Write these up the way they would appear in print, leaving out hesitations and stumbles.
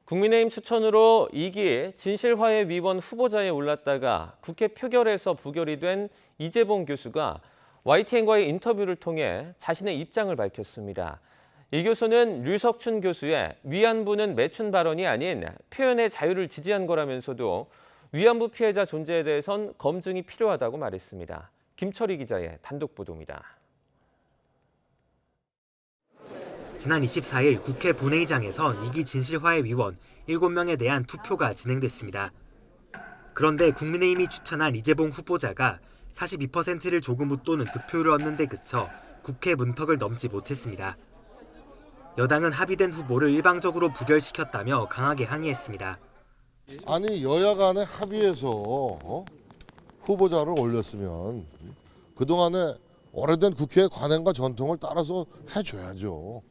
국민의힘 추천으로 2기 진실화해위원 후보자에 올랐다가 국회 표결에서 부결이 된 이재봉 교수가 YTN과의 인터뷰를 통해 자신의 입장을 밝혔습니다. 이 교수는 류석춘 교수의 위안부는 매춘 발언이 아닌 표현의 자유를 지지한 거라면서도 위안부 피해자 존재에 대해선 검증이 필요하다고 말했습니다. 김철희 기자의 단독 보도입니다. 지난 24일 국회 본회의장에선 2기 진실화해위원 7명에 대한 투표가 진행됐습니다. 그런데 국민의힘이 추천한 이재봉 후보자가 42%를 조금 웃도는 득표를 얻는 데 그쳐 국회 문턱을 넘지 못했습니다. 여당은 합의된 후보를 일방적으로 부결시켰다며 강하게 항의했습니다. 아니 여야 간에 합의해서 후보자를 올렸으면 그동안에 오래된 국회의 관행과 전통을 따라서 해줘야죠.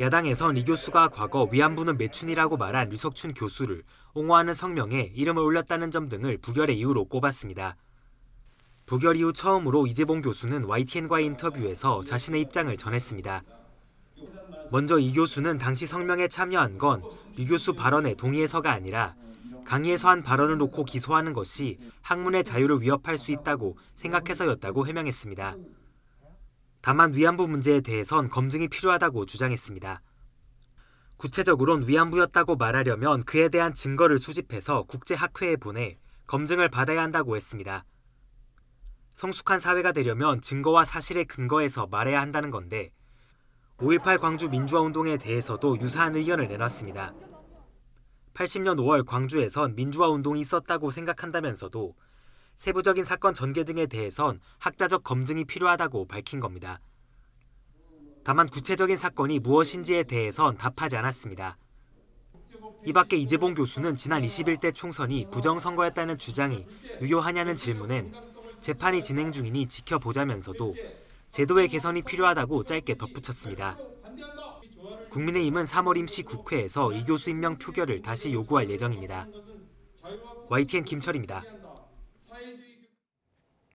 야당에선 이 교수가 과거 위안부는 매춘이라고 말한 류석춘 교수를 옹호하는 성명에 이름을 올렸다는 점 등을 부결의 이유로 꼽았습니다. 부결 이후 처음으로 이재봉 교수는 YTN과의 인터뷰에서 자신의 입장을 전했습니다. 먼저 이 교수는 당시 성명에 참여한 건 유 교수 발언에 동의해서가 아니라 강의에서 한 발언을 놓고 기소하는 것이 학문의 자유를 위협할 수 있다고 생각해서였다고 해명했습니다. 다만 위안부 문제에 대해선 검증이 필요하다고 주장했습니다. 구체적으론 위안부였다고 말하려면 그에 대한 증거를 수집해서 국제학회에 보내 검증을 받아야 한다고 했습니다. 성숙한 사회가 되려면 증거와 사실의 근거에서 말해야 한다는 건데 5.18 광주 민주화운동에 대해서도 유사한 의견을 내놨습니다. 80년 5월 광주에선 민주화운동이 있었다고 생각한다면서도 세부적인 사건 전개 등에 대해선 학자적 검증이 필요하다고 밝힌 겁니다. 다만 구체적인 사건이 무엇인지에 대해선 답하지 않았습니다. 이 밖에 이재봉 교수는 지난 21대 총선이 부정선거였다는 주장이 유효하냐는 질문엔 재판이 진행 중이니 지켜보자면서도 제도의 개선이 필요하다고 짧게 덧붙였습니다. 국민의힘은 3월 임시 국회에서 이 교수 임명 표결을 다시 요구할 예정입니다. YTN 김철입니다.